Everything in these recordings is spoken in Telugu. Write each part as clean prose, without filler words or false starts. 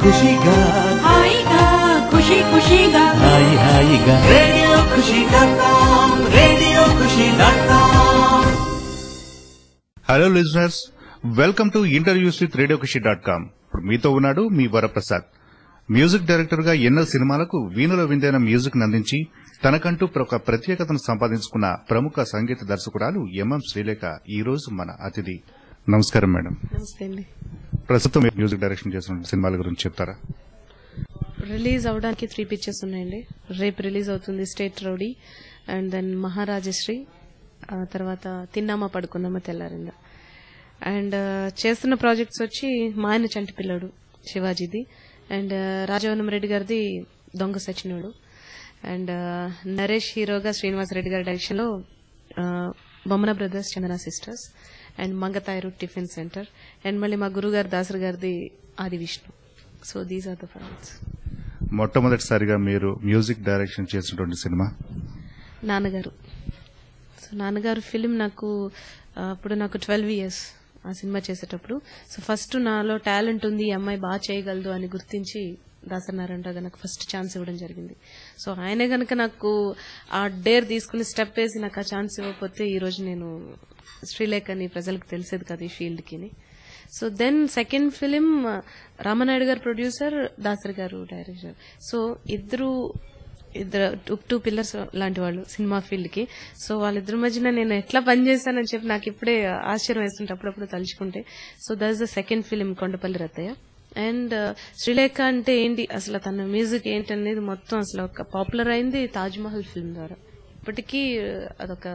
ఖుషిగా హాయిగా ఖుషి ఖుషిగా హాయిగా రేడియో ఖుషి.com రేడియో ఖుషి.com. Hello listeners, welcome to interviews with radio ఖుషి.com. ఇప్పుడు మీతో ఉన్నాడు మీ వరప్రసాద్. మ్యూజిక్ డైరెక్టర్ గా ఎన్నో సినిమాలకు వీణుల విందైన మ్యూజిక్ అందించి తనకంటూ ఒక ప్రత్యేకతను సంపాదించుకున్న ప్రముఖ సంగీత దర్శకురాలు ఎంఎం శ్రీలేఖ ఈ రోజు మన అతిథి. నమస్కారం మేడం. నమస్తే అండి. ప్రస్తుతం మీరు మ్యూజిక్ డైరెక్షన్ చేస్తున్న సినిమాల గురించి చెప్తారా? రిలీజ్ అవడానికి 3 పిక్చర్స్ ఉన్నాయండి. రేపు రిలీజ్ అవుతుంది స్టేట్ రౌడీ, అండ్ దెన్ మహారాజశ్రీ, తర్వాత తిన్నామా పడుకున్నామా తెల్లారిందా. అండ్ చేస్తున్న ప్రాజెక్ట్స్ వచ్చి మా ఆయన చంటి పిల్లడు శివాజీది, అండ్ రాజవనం రెడ్డి గారిది దొంగ సచినుడు, అండ్ నరేష్ హీరోగా శ్రీనివాస్ రెడ్డి గారి డైరెక్షన్ లో Bommana brothers Chandana sisters, and Mangatayaru tiffin centre, and మళ్ళీ మా గురుగారు దాసరి గారిది Aadi Vishnu. So these are the projects. మొట్టమొదటిసారిగా మీరు మ్యూజిక్ డైరెక్షన్ చేసినటువంటి సినిమా? నాన్నగారు. సో నాన్నగారు ఫిలిం నాకు అప్పుడు నాకు 12 years ఆ సినిమా చేసేటప్పుడు. సో ఫస్ట్ నాలో టాలెంట్ ఉంది, ఈ అమ్మాయి బాగా చేయగలదు అని గుర్తించి దాసనారాయణరావు నాకు ఫస్ట్ ఛాన్స్ ఇవ్వడం జరిగింది. సో ఆయనే గనక నాకు ఆ డేర్ తీసుకుని స్టెప్ వేసి నాకు ఆ ఛాన్స్ ఇవ్వకపోతే ఈ రోజు నేను శ్రీలేఖని ప్రజలకు తెలిసేది కదా ఈ ఫీల్డ్ కి. So then second film Ramanaidu garu producer, Dasari గారు డైరెక్టర్. సో ఇద్దరు 2 పిల్లర్స్ లాంటి వాళ్ళు సినిమా ఫీల్డ్ కి. సో వాళ్ళిద్దరి మధ్యన నేను ఎట్లా పనిచేశానని చెప్పి నాకు ఇప్పుడే ఆశ్చర్యం వేస్తుంటే అప్పుడప్పుడు తలుచుకుంటే. So that's the second film Kondapalli Rattaiah. And Srilekha అంటే ఏంటి, అసలు తన మ్యూజిక్ ఏంటనేది మొత్తం అసలు ఒక పాపులర్ అయింది తాజ్ మహల్ ఫిల్మ్ ద్వారా. ఇప్పటికీ అదొక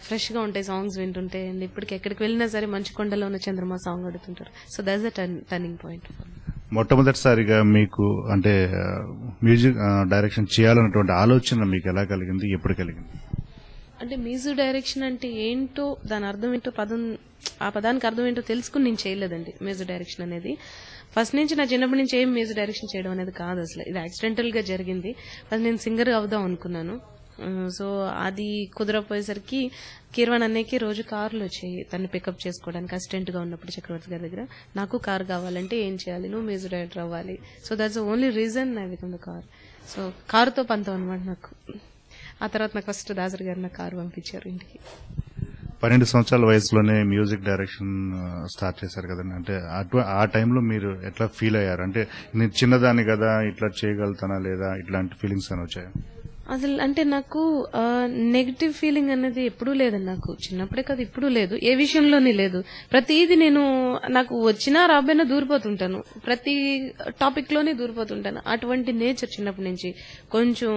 ఫ్రెష్ గా ఉంటాయి సాంగ్స్ వింటుంటే. అండ్ ఇప్పటికి ఎక్కడికి వెళ్ళినా సరే మంచు కొండలో ఉన్న చంద్రమా సాంగ్ అడుగుతుంటారు. So that's the turning point. మొట్టమొదటిసారిగా మీకు అంటే మ్యూజిక్ డైరెక్షన్ చేయాలన్నటువంటి ఆలోచన మీకు ఎలా కలిగింది, ఎప్పుడు కలిగింది? అంటే మ్యూజిక్ డైరెక్షన్ అంటే ఏంటో, దాని అర్థం ఏంటో, ఆ పదానికి అర్థం ఏంటో తెలుసుకుని నేను చేయలేదండి మ్యూజిక్ డైరెక్షన్ అనేది. ఫస్ట్ నుంచి నా చిన్నప్పటి నుంచి ఏం మ్యూజిక్ డైరెక్షన్ చేయడం అనేది కాదు అసలు. ఇది యాక్సిడెంటల్ గా జరిగింది. ఫస్ట్ నేను సింగర్ అవుదాం అనుకున్నాను. సో అది కుదరపోయేసరికి కీర్వాణ్ అన్నయ్యకి రోజు కార్లు వచ్చాయి తను పికప్ చేసుకోవడానికి అసిస్టెంట్ గా ఉన్నప్పుడు చక్రవర్తి గారి దగ్గర. నాకు కార్ కావాలంటే ఏం చేయాలి, నువ్వు మ్యూజిక్ డైరెక్టర్ అవ్వాలి. So that's only reason I become the car. So కారుతో పంతం అనమాట నాకు. ఆ తర్వాత నాకు ఫస్ట్ దాసరి గారు నా కారు పంపించారు ఇంటికి. 12 సంవత్సరాల వయసులోనే మ్యూజిక్ డైరెక్షన్ స్టార్ట్ చేశారు కదండి. అంటే ఆ టైంలో మీరు ఎట్లా ఫీల్ అయ్యారు? అంటే నేను చిన్నదాన్ని కదా, ఇట్లా చేయగలుగుతానా లేదా, ఇట్లాంటి ఫీలింగ్స్ అని వచ్చాయి? అసలు అంటే నాకు నెగిటివ్ ఫీలింగ్ అనేది ఎప్పుడూ లేదండి. నాకు చిన్నప్పుడే కదా, ఇప్పుడు లేదు, ఏ విషయంలోనే లేదు. ప్రతిదీ నాకు వచ్చినా రాబోయినా దూరిపోతుంటాను, ప్రతి టాపిక్ లోనే దూరిపోతుంటాను. అటువంటి నేచర్ చిన్నప్పటి నుంచి. కొంచెం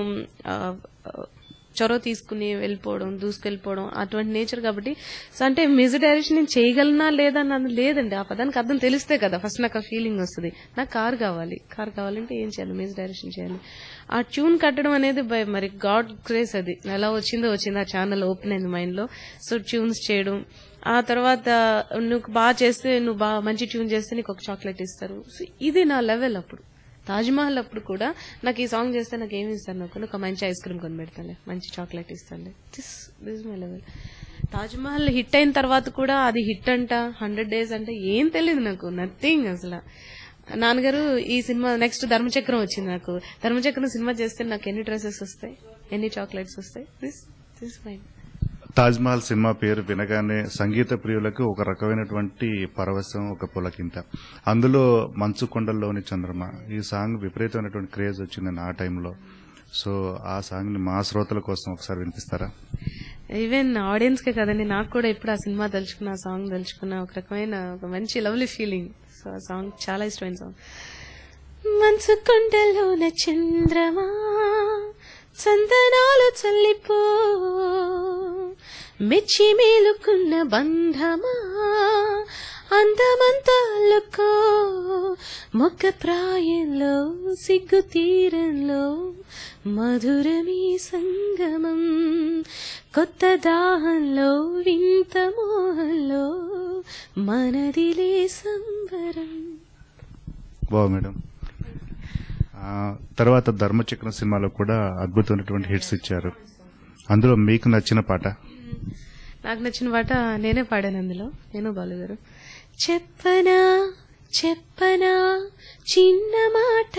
చొరవ తీసుకుని వెళ్ళిపోవడం, దూసుకెళ్ళిపోవడం, అటువంటి నేచర్ కాబట్టి. సో అంటే మ్యూజిక్ డైరెక్షన్ నేను చేయగలనా లేదా అన్నది లేదండి. ఆ పదానికి అర్థం తెలిస్తే కదా ఫస్ట్ నాకు ఆ ఫీలింగ్ వస్తుంది. నాకు కార్ కావాలంటే ఏం చేయాలి, మ్యూజిక్ డైరెక్షన్ చేయాలి. ఆ ట్యూన్ కట్టడం అనేది మరి గాడ్ గ్రేస్. అది ఎలా వచ్చిందో ఆ ఛానల్ ఓపెన్ అయింది మైండ్ లో. సో ట్యూన్స్ చేయడం, ఆ తర్వాత నువ్వు బాగా చేస్తే, నువ్వు బాగా మంచి ట్యూన్ చేస్తే నీకు ఒక చాక్లెట్ ఇస్తారు. సో ఇది నా లెవెల్ అప్పుడు. తాజ్ మహల్ అప్పుడు కూడా నాకు ఈ సాంగ్ చేస్తే నాకు ఏమి ఇస్తాను, నాకు ఒక మంచి ఐస్ క్రీమ్ కొని పెడతాను, మంచి చాక్లెట్ ఇస్తాను. This my level. Taj Mahal hit అయిన తర్వాత కూడా అది హిట్ అంట, 100 days అంటే ఏం తెలియదు నాకు, నథింగ్ అసలు. నాన్నగారు ఈ సినిమా నెక్స్ట్ ధర్మచక్రం వచ్చింది. నాకు ధర్మచక్రం సినిమా చేస్తే నాకు ఎన్ని డ్రెస్సెస్ వస్తాయి, ఎన్ని చాక్లెట్స్ వస్తాయి. This my. Taj Mahal cinema పేరు వినగానే సంగీత ప్రియులకు ఒక రకమైనటువంటి పరవశం, ఒక పులకింత. అందులో మంచు కొండల్లోని చంద్రమ ఈ సాంగ్ విపరీతమైనటువంటి క్రేజ్ వచ్చిందని ఆ టైంలో. సో ఆ సాంగ్ ని మా శ్రోతల కోసం ఒకసారి వినిపిస్తారా? ఈవెన్ ఆడియన్స్ కే కదండి, నాకు కూడా ఇప్పుడు ఆ సినిమా తలుచుకున్న, ఆ సాంగ్ తలుచుకున్న ఒక రకమైన ఒక మంచి లవ్లీ ఫీలింగ్. సో ఆ సాంగ్ చాలా ఇష్టమైన సాంగ్. మంచు కొండలోన చంద్రమా చందనాలు చల్లిపో, మెచ్చి మేలుకున్న బంధమా అందమంతా అల్లుకో, మొక్క ప్రాయంలో సిగ్గు తీరంలో మధురమీ సంగమం, కొత్త దాహంలో వింత మోహంలో మనదిలే సంబరం. బావ మేడం, తర్వాత ధర్మచక్రం సినిమాలో కూడా అద్భుతమైనటువంటి హిట్స్ ఇచ్చారు. అందులో మీకు నచ్చిన పాట? నాకు నచ్చిన పాట నేనే పాడాను అందులో, నేను బాలు గారు. చెప్పనా చెప్పనా చిన్న మాట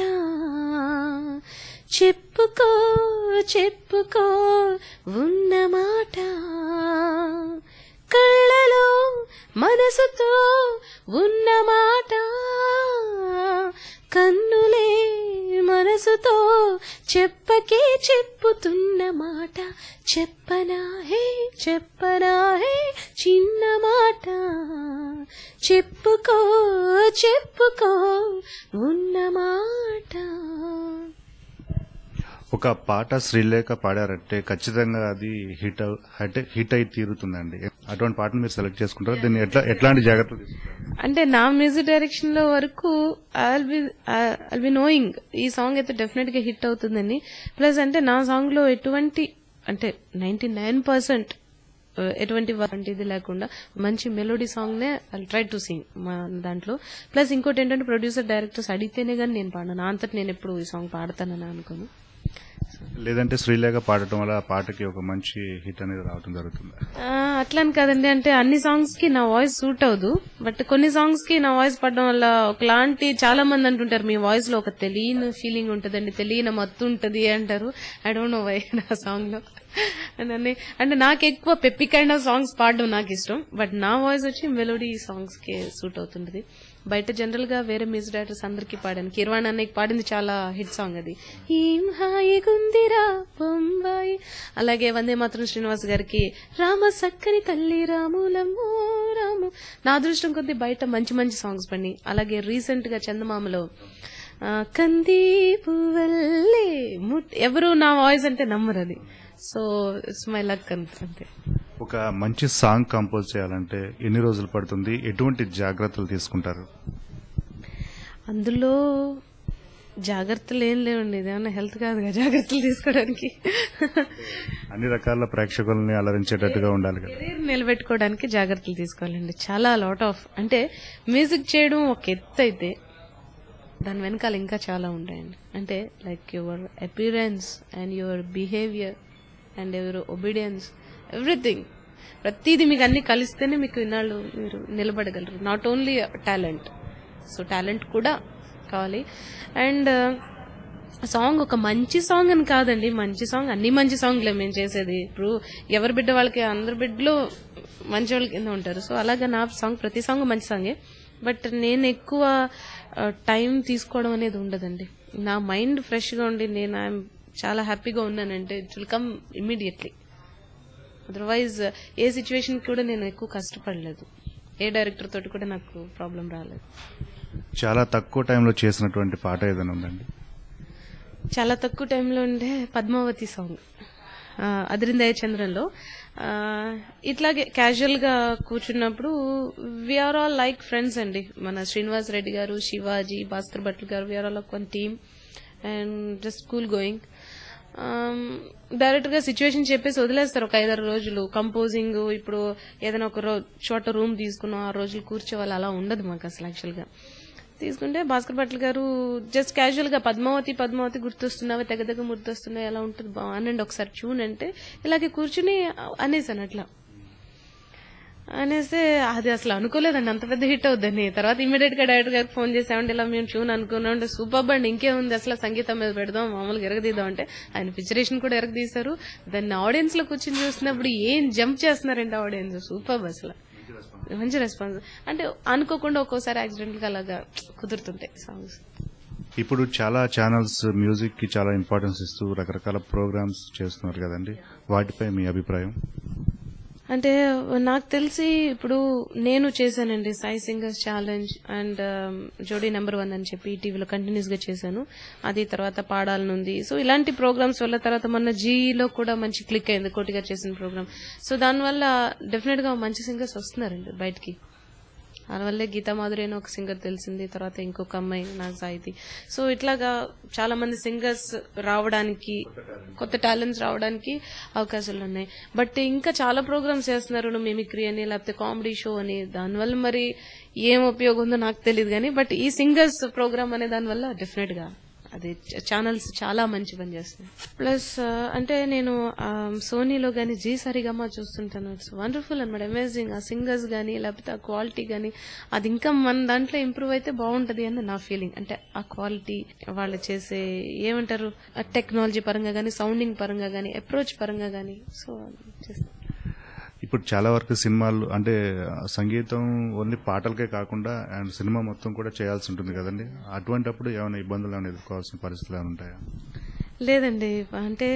చెప్పుకో చెప్పుకో ఉన్న మాట కళ్ళలో మనసుతో ఉన్న మాట కన్నులే మనసుతో చెప్పకే చెప్పుతున్న మాట చెప్పనా హే చిన్న మాట చెప్పుకో చెప్పుకో ఉన్న మాట. ఒక పాట శ్రీలేఖ పాడారంటే ఖచ్చితంగా అది హిట్ అయి తీరుతుందండి. అటువంటి పాటను మీరు సెలెక్ట్ చేసుకుంటారు, దీన్ని ఎట్లాంటి జాగ్రత్తలు తీసుకుంటారు? అంటే నా మ్యూజిక్ డైరెక్షన్ లో వరకు ఐల్ బి నోయింగ్ ఈ సాంగ్ అయితే డెఫినెట్ గా హిట్ అవుతుందని. ప్లస్ అంటే నా సాంగ్ లో ఎటువంటి అంటే 99% ఎటువంటి ఇది లేకుండా మంచి మెలోడీ సాంగ్ నే ఐ ట్రై టు సింగ్ మా దాంట్లో. ప్లస్ ఇంకోటి ఏంటంటే ప్రొడ్యూసర్ డైరెక్టర్స్ అడిగితేనే గానీ నేను పాడను, నా అంతటి నేను ఎప్పుడు ఈ సాంగ్ పాడతానని అనుకోను. లేదంటే శ్రీలేఖ పాడటం వల్ల ఆ పాటకి ఒక మంచి హిట్ అనేది రావడం జరుగుతుంది. అట్లని కాదండి, అంటే అన్ని సాంగ్స్ కి నా వాయిస్ సూట్ అవ్వదు. బట్ కొన్ని సాంగ్స్ కి నా వాయిస్ పడడం వల్ల ఒకలాంటి చాలా మంది అంటుంటారు మీ వాయిస్ లో ఒక తెలియని ఫీలింగ్ ఉంటదండి, తెలియని మత్తు ఉంటది అంటారు. ఐ డోంట్ నో వై నా సాంగ్ లో అంటే నాకు ఎక్కువ పెప్పి కైండ్ ఆఫ్ సాంగ్స్ పాడడం నాకు ఇష్టం. బట్ నా వాయిస్ వచ్చి మెలోడీ సాంగ్స్ కి సూట్ అవుతుంటది. బయట జనరల్ గా వేరే మ్యూజిక్ డైరెక్టర్స్ అందరికి పాడాను. కిర్వాణ్ అన్నయ్యకి పాడింది చాలా హిట్ సాంగ్ అది, ఏం హాయి గుందిరా బొంబాయి. అలాగే వందే మాత్రం శ్రీనివాస్ గారికి రామ సక్కని తల్లి రాములమ్మో రాము. నా అదృష్టం కొద్ది బయట మంచి మంచి సాంగ్స్ పడి. అలాగే రీసెంట్ గా చందమామలో కంది పువ్వల్లే ఎవరు నా వాయిస్ అంటే నమ్మరు అది. సో ఇట్స్ మై లక్ అంతే. ఒక మంచి సాంగ్ కంపోజ్ చేయాలంటే ఎన్ని రోజులు పడుతుంది, ఎటువంటి జాగ్రత్తలు తీసుకుంటారు? అందులో జాగ్రత్తలు ఏం లేవండి, ఇదేమన్నా హెల్త్ కాదుగా జాగ్రత్తలు తీసుకోవడానికి. అన్ని రకాల ప్రేక్షకుల్ని అలరించేటట్టుగా ఉండాలి కదా, కెరీర్ నిలబెట్టుకోవడానికి జాగ్రత్తలు తీసుకోవాలండి. చాలా లాట్ ఆఫ్ అంటే మ్యూజిక్ చేయడం ఒక ఎత్తు అయితే దాని వెనకాల ఇంకా చాలా ఉంటాయండి. అంటే like your appearance and your behaviour and your obedience, everything, ప్రతిదీ మీకు అన్ని కలిస్తేనే మీకు ఇన్నాళ్ళు మీరు నిలబడగలరు. Not only talent, so talent కూడా కావాలి. అండ్ సాంగ్ ఒక మంచి సాంగ్ అని కాదండి, మంచి సాంగ్ అన్ని మంచి సాంగ్లే మేము చేసేది. ఇప్పుడు ఎవరి బిడ్డ వాళ్ళకి అందరి బిడ్డలు మంచి వాళ్ళ కింద ఉంటారు. సో అలాగా నా సాంగ్ ప్రతి సాంగ్ మంచి సాంగే. బట్ నేను ఎక్కువ టైం తీసుకోవడం అనేది ఉండదండి. నా మైండ్ ఫ్రెష్ గా ఉండి నేను చాలా హ్యాపీగా ఉన్నానంటే it will come immediately. Otherwise A situation కూడా నేను ఎక్కువ కష్టపడలేదు, ఏ డైరెక్టర్ తోటి కూడా నాకు ప్రాబ్లం రాలేదు. చాలా తక్కువ టైంలో చేసినటువంటి పాట ఏదైనా ఉందండి? చాలా తక్కువ టైంలో ఉండే పద్మావతి సాంగ్ అదిరిందయ్య చంద్రంలో. ఇట్లాగే క్యాజువల్ గా కూర్చున్నప్పుడు వీఆర్ ఆల్ లైక్ ఫ్రెండ్స్ అండి. మన శ్రీనివాస్ రెడ్డి గారు, శివాజీ, భాస్కర్ భట్లు గారు, వీఆర్ ఆల్ ఒక team and just cool going. Direct గా సిచ్యువేషన్ చెప్పేసి వదిలేస్తారు ఒక 5-6 రోజులు కంపోజింగ్. ఇప్పుడు ఏదైనా ఒక చోట రూమ్ తీసుకున్నాం, ఆ రోజులు కూర్చోవాలి, అలా ఉండదు మాకు అసలు. యాక్చువల్ గా తీసుకుంటే భాస్కర్ భట్లు గారు జస్ట్ క్యాజువల్ గా పద్మావతి గుర్తొస్తున్నావా, తెగ గుర్తొస్తున్నాయి, ఎలా ఉంటుంది బాగుండండి ఒకసారి ట్యూన్ అంటే ఇలాగే కూర్చుని అనేసాను. అట్లా అనేస్తే అది అసలు అనుకోలేదండి అంత పెద్ద హిట్ అవుద్దని. తర్వాత ఇమీడియట్ గా డైరెక్టర్ గారికి ఫోన్ చేసామంటే ఇలా మేము ట్యూన్ అనుకున్నాం అంటే సూపర్ బండి ఇంకేముంది అసలు సంగీతం మీద పెడదాం మామూలుగా ఎరగదీద్దాం అంటే ఆయన పిక్చరేషన్ కూడా ఎరగదీశారు. దాన్ని ఆడియన్స్ లో కూర్చొని చూసినప్పుడు ఏం జంప్ చేస్తున్నారంటే ఆడియన్స్, సూపర్ అసలు మంచి రెస్పాన్స్. అంటే అనుకోకుండా ఒక్కోసారి యాక్సిడెంట్ గా అలాగా కుదురుతుంటాయి సాంగ్స్. ఇప్పుడు చాలా ఛానల్స్ మ్యూజిక్ కి చాలా ఇంపార్టెన్స్ ఇస్తూ రకరకాల ప్రోగ్రామ్స్ చేస్తున్నారు కదండి, వాటిపై మీ అభిప్రాయం? అంటే నాకు తెలిసి ఇప్పుడు నేను చేశానండి సాయి సింగర్స్ ఛాలెంజ్ అండ్ జోడీ నెంబర్ 1 అని చెప్పి టీవీలో కంటిన్యూస్ గా చేశాను. అది తర్వాత పాడాలనుంది. సో ఇలాంటి ప్రోగ్రామ్స్ వల్ల తర్వాత మొన్న జీలో కూడా మంచి క్లిక్ అయింది కోటిగా చేసిన ప్రోగ్రామ్. సో దానివల్ల డెఫినెట్ గా మంచి సింగర్స్ వస్తున్నారండి బయటికి. దానివల్లే గీతా మాధురి అని ఒక సింగర్ తెలిసింది, తర్వాత ఇంకొక అమ్మాయి నాకు సాయితి. సో ఇట్లాగా చాలా మంది సింగర్స్ రావడానికి, కొత్త టాలెంట్స్ రావడానికి అవకాశాలు ఉన్నాయి. బట్ ఇంకా చాలా ప్రోగ్రామ్స్ చేస్తున్నారు, మిమిక్రీ అని లేకపోతే కామెడీ షో అని. దానివల్ల మరి ఏం ఉపయోగం ఉందో నాకు తెలియదు కానీ బట్ ఈ సింగర్స్ ప్రోగ్రామ్ అనే దానివల్ల డెఫినెట్ గా అది ఛానల్స్ చాలా మంచి పని చేస్తాయి. ప్లస్ అంటే నేను సోనీలో గానీ జీ సరిగమా చూస్తుంటాను. ఇట్స్ వండర్ఫుల్ అనమాట, అమేజింగ్. ఆ సింగర్స్ గానీ లేకపోతే ఆ క్వాలిటీ గానీ అది ఇంకా మన దాంట్లో ఇంప్రూవ్ అయితే బాగుంటది అని నా ఫీలింగ్. అంటే ఆ క్వాలిటీ వాళ్ళు చేసే ఏమంటారు టెక్నాలజీ పరంగా గానీ, సౌండింగ్ పరంగా గానీ, అప్రోచ్ పరంగా గానీ. సో ఇప్పుడు చాలా వరకు సినిమాలు అంటే సంగీతం ఓన్లీ పాటలకే కాకుండా అండ్ సినిమా మొత్తం కూడా చేయాల్సి ఉంటుంది కదండి. అటువంటిప్పుడు ఏమైనా ఇబ్బందులు ఏమైనా ఎదుర్కోవాల్సిన పరిస్థితులు ఏమైనా ఉంటాయా? లేదండి, అంటే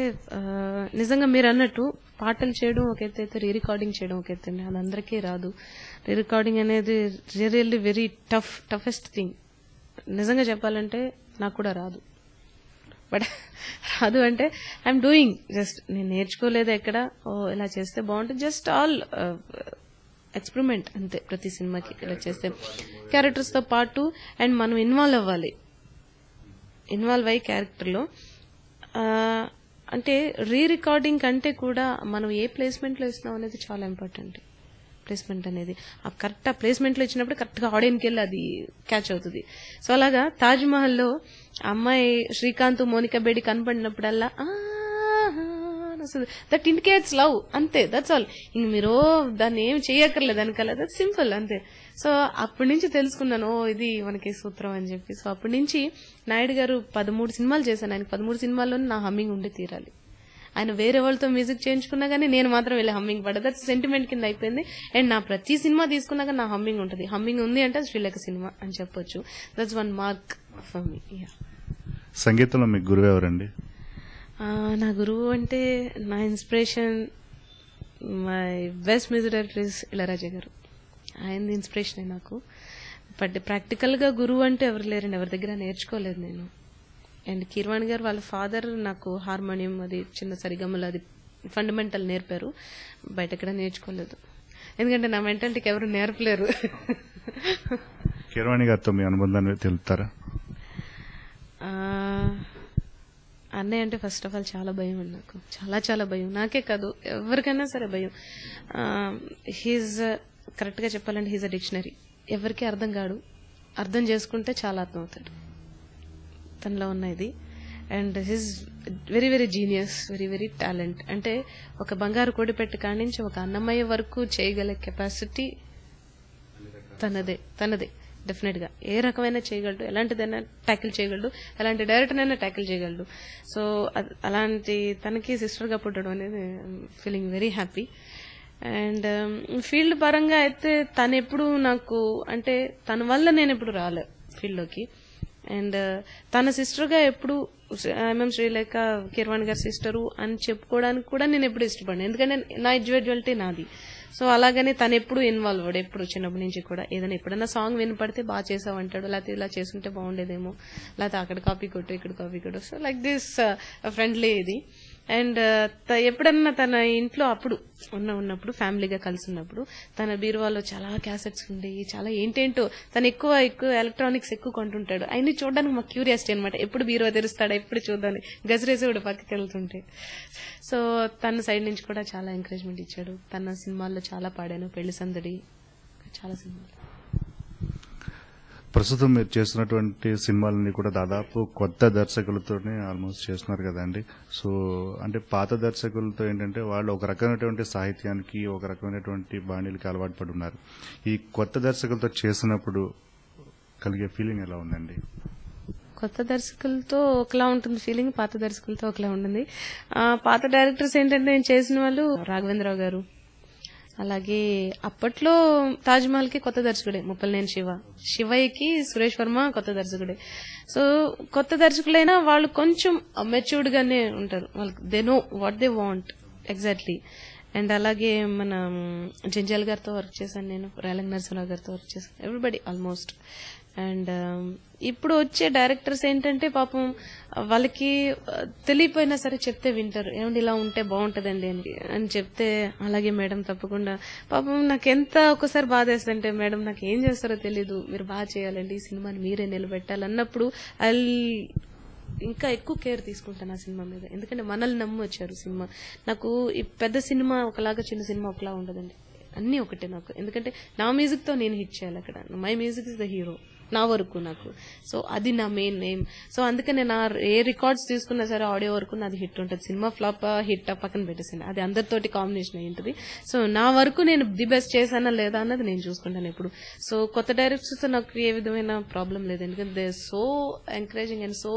నిజంగా మీరు అన్నట్టు పాటలు చేయడం ఒక ఎత్తు అయితే రీ రికార్డింగ్ చేయడం ఒక ఎత్తు అండి. అది అందరికీ రాదు. రీ రికార్డింగ్ అనేది రియల్లీ వెరీ టఫెస్ట్ థింగ్. నిజంగా చెప్పాలంటే నాకు కూడా రాదు. బట్ రాదు అంటే ఐఎమ్ డూయింగ్, జస్ట్ నేను నేర్చుకోలేదు ఎక్కడ, ఇలా చేస్తే బాగుంటుంది, జస్ట్ ఆల్ ఎక్స్పెరిమెంట్ అంతే. ప్రతి సినిమాకి ఇలా చేస్తే క్యారెక్టర్స్ తో పాటు అండ్ మనం ఇన్వాల్వ్ అయ్యి క్యారెక్టర్ లో. అంటే రీ రికార్డింగ్ కంటే కూడా మనం ఏ ప్లేస్మెంట్ లో ఇస్తున్నాం అనేది చాలా ఇంపార్టెంట్. ప్లేస్మెంట్ అనేది ఆ కరెక్ట్ ఆ ప్లేస్మెంట్ లో ఇచ్చినప్పుడు కరెక్ట్ గా ఆడియన్కి వెళ్ళి అది క్యాచ్ అవుతుంది. సో అలాగా తాజ్ మహల్ లో అమ్మాయి శ్రీకాంత్ మోనికా బేడి కనపడినప్పుడల్లా దట్ ఇండికేట్స్ లవ్, అంతే, దట్స్ ఆల్. ఇంక మీరు దాన్ని ఏం చేయక్కర్లేదు వెనకాల, దట్ సింపుల్ అంతే. సో అప్పటి నుంచి తెలుసుకున్నాను ఇది మనకి సూత్రం అని చెప్పి. సో అప్పటి నుంచి నాయుడు గారు 13 సినిమాలు చేశాను. ఆయన 13 సినిమాల్లోనే నా హమ్మింగ్ ఉండి తీరాలి. ఆయన వేరే వాళ్ళతో మ్యూజిక్ చేయించుకున్నా గానీ నేను మాత్రం వెళ్ళి హమ్మింగ్ పడదు. దట్స్ సెంటిమెంట్ కింద అయిపోయింది. అండ్ నా ప్రతి సినిమా తీసుకున్నాక నా హమ్మింగ్ ఉంటుంది. హమ్మింగ్ ఉంది అంటే శ్రీలేఖ సినిమా అని చెప్పొచ్చు. That's one mark for me. సంగీతంలో మీ గురువు ఎవరండి? నా గురువు అంటే నా inspiration, my best music director is Ilaiyaraaja గారు. ఆయన ఇన్స్పిరేషన్ నాకు. బట్ ప్రాక్టికల్ గా గురువు అంటే ఎవరు లేరండి, ఎవరి దగ్గర నేర్చుకోలేదు నేను. అండ్ కీరవాణి గారు వాళ్ళ ఫాదర్ నాకు హార్మోనియం అది చిన్న సరిగమలు అది ఫండమెంటల్ నేర్పారు. బయట ఎక్కడ నేర్చుకోలేదు, ఎందుకంటే నా మెంటాలిటీకి ఎవరు నేర్పలేరు. కీరవాణి గారితో మీ అనుబంధాన్ని తెలుపుతారా? అన్నయ్య అంటే ఫస్ట్ ఆఫ్ ఆల్ చాలా భయం అండి నాకు, చాలా చాలా భయం. నాకే కాదు ఎవరికైనా సరే భయం. హీజ్ కరెక్ట్ గా చెప్పాలంటే హీజ్ అ డిక్షనరీ. ఎవరికి అర్థం కాడు, అర్థం చేసుకుంటే చాలా అర్థం అవుతాడు తనలో ఉన్న ఇది. And his very very genius, very very talent. అంటే ఒక బంగారు కోడిపెట్టు కాడి నుంచి ఒక అన్నమయ్య వరకు చేయగల కెపాసిటీ తనదే డెఫినెట్ గా. ఏ రకమైన చేయగలడు, ఎలాంటిదైనా ట్యాకిల్ చేయగలడు, ఎలాంటి డైరెక్టర్ అయినా ట్యాకిల్ చేయగలడు. సో అలాంటి తనకి సిస్టర్ గా పుట్టడం అనేది feeling very happy. And field పరంగా అయితే తను ఎప్పుడు నాకు అంటే తన వల్ల నేను ఎప్పుడు రాలే ఫీల్డ్ లోకి. అండ్ తన సిస్టర్ గా ఎప్పుడు ఎంఎం శ్రీలేఖ కీరవాణి గారి సిస్టరు అని చెప్పుకోవడానికి కూడా నేను ఎప్పుడు ఇష్టపడ్డాను, ఎందుకంటే నా ఇండివిజువాలిటీ నాది. సో అలాగనే తను ఎప్పుడు ఇన్వాల్వ్ అవ్వడు, ఎప్పుడు చిన్నప్పటి నుంచి కూడా. ఏదైనా ఎప్పుడైనా సాంగ్ వినపడితే బాగా చేసావు అంటాడు, లేకపోతే ఇలా చేస్తుంటే బాగుండేదేమో, లేకపోతే అక్కడ కాపీ కొట్టు ఇక్కడ కాపీ కొట్టు. సో లైక్ దిస్ ఫ్రెండ్లీ ఇది. అండ్ ఎప్పుడన్నా తన ఇంట్లో అప్పుడు ఉన్నప్పుడు ఫ్యామిలీగా కలిసి ఉన్నప్పుడు తన బీరువాలో చాలా క్యాసెట్స్ ఉండేవి, చాలా ఏంటేంటో. తను ఎక్కువ ఎలక్ట్రానిక్స్ ఎక్కువ కొంటుంటాడు. ఆయన్ని చూడడానికి మాకు క్యూరియాసిటీ అనమాట, ఎప్పుడు బీరువా తెరుస్తాడా ఎప్పుడు చూద్దామని, గజరేసేవాడు పక్కకి వెళ్తుంటే. సో తన సైడ్ నుంచి కూడా చాలా ఎంకరేజ్మెంట్ ఇచ్చాడు. తన సినిమాల్లో చాలా పాడాను, పెళ్లి సందడి, చాలా సినిమాలు. ప్రస్తుతం మీరు చేస్తున్నటువంటి సినిమాలన్నీ కూడా దాదాపు కొత్త దర్శకులతోనే ఆల్మోస్ట్ చేస్తున్నారు కదండి. సో అంటే పాత దర్శకులతో ఏంటంటే వాళ్ళు ఒక రకమైనటువంటి సాహిత్యానికి, ఒక రకమైనటువంటి బాణీలకి అలవాటు పడి ఉన్నారు. ఈ కొత్త దర్శకులతో చేసినప్పుడు కలిగే ఫీలింగ్ ఎలా ఉందండి? కొత్త దర్శకులతో ఒకలా ఉంటుంది ఫీలింగ్, పాత దర్శకులతో ఒకలా ఉంటుంది. పాత డైరెక్టర్స్ ఏంటంటే నేను చేసిన వాళ్ళు రాఘవేంద్రరావు గారు, అలాగే అప్పట్లో తాజ్ మహల్ కి కొత్త దర్శకుడే ముప్పలనేని శివయ్యకి సురేష్ వర్మ కొత్త దర్శకుడే. సో కొత్త దర్శకులైనా వాళ్ళు కొంచెం మెచ్యూర్డ్ గానే ఉంటారు, వాళ్ళకి they know what they want exactly. And అలాగే మన జంజాల్ గారితో వర్క్ చేశాను నేను, రేలంగి నరసింహరావు గారితో వర్క్ చేశాను, ఎవ్రీబడి ఆల్మోస్ట్. అండ్ ఇప్పుడు వచ్చే డైరెక్టర్స్ ఏంటంటే పాపం వాళ్ళకి తెలియపోయినా సరే చెప్తే వింటారు, ఏమంటే ఇలా ఉంటే బాగుంటదండి అని చెప్తే అలాగే మేడం తప్పకుండా. పాపం నాకు ఎంత ఒకసారి బాధేస్తుంటే మేడం నాకు ఏం చేస్తారో తెలీదు, మీరు బాగా చేయాలండి, ఈ సినిమాని మీరే నిలబెట్టాలి అన్నప్పుడు ఇంకా ఎక్కువ కేర్ తీసుకుంటాను ఆ సినిమా మీద, ఎందుకంటే మనల్ని నమ్మి వచ్చారు సినిమా. నాకు ఈ పెద్ద సినిమా ఒకలాగా చిన్న సినిమా ఒకలా ఉండదండి, అన్ని ఒకటే నాకు. ఎందుకంటే నా మ్యూజిక్ తో నేను హిట్ చేయాలి అక్కడ, my music is the hero. నా వరకు నాకు. సో అది నా మెయిన్ ఎయిమ్. సో అందుకనే నా ఏ రికార్డ్స్ తీసుకున్నా సరే ఆడియో వరకు నాది హిట్ ఉంటుంది. సినిమా ఫ్లాప్ హిట్ పక్కన పెట్టేసింది, అది అందరితోటి కాంబినేషన్ అయి ఉంటుంది. సో నా వరకు నేను ది బెస్ట్ చేశానా లేదా అన్నది నేను చూసుకుంటాను ఎప్పుడు. సో కొత్త డైరెక్టర్స్ నాకు ఏ విధమైన ప్రాబ్లం లేదు, ఎందుకంటే they so encouraging and so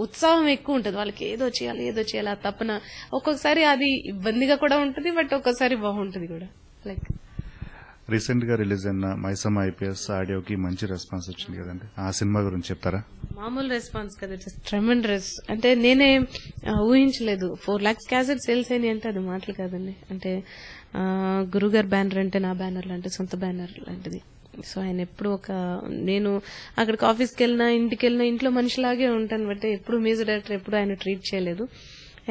ఉత్సాహం ఎక్కువ ఉంటుంది. వాళ్ళకి ఏదో చేయాలి ఆ తప్పన. ఒక్కొక్కసారి అది ఇబ్బందిగా కూడా ఉంటుంది, బట్ ఒక్కొక్కసారి బాగుంటుంది కూడా. లైక్ రీసెంట్ గా రిలీజ్ అయిన మైసమ్మ ఐపీఎస్ ఆడియోకి మంచి రెస్పాన్స్ వచ్చింది కదండి, ఆ సినిమా గురించి చెప్తారా? మామూలు రెస్పాన్స్ కదా, ఇట్స్ ట్రెమెండస్. అంటే నేనే ఊహించలేదు 4 lakhs క్యాసెట్ సేల్స్ అయినాయి అంటే అది మాటలు కాదండి. అంటే గురుగారు బ్యానర్ అంటే నా బ్యానర్ లాంటి సొంత బ్యానర్ లాంటిది. సో ఆయన ఎప్పుడు నేను అక్కడికి ఆఫీస్కి వెళ్ళినా ఇంటికి వెళ్ళినా ఇంట్లో మనిషిలాగే ఉంటాను, బట్ ఎప్పుడు మ్యూజిక్ డైరెక్టర్ ఎప్పుడు ఆయన ట్రీట్ చేయలేదు.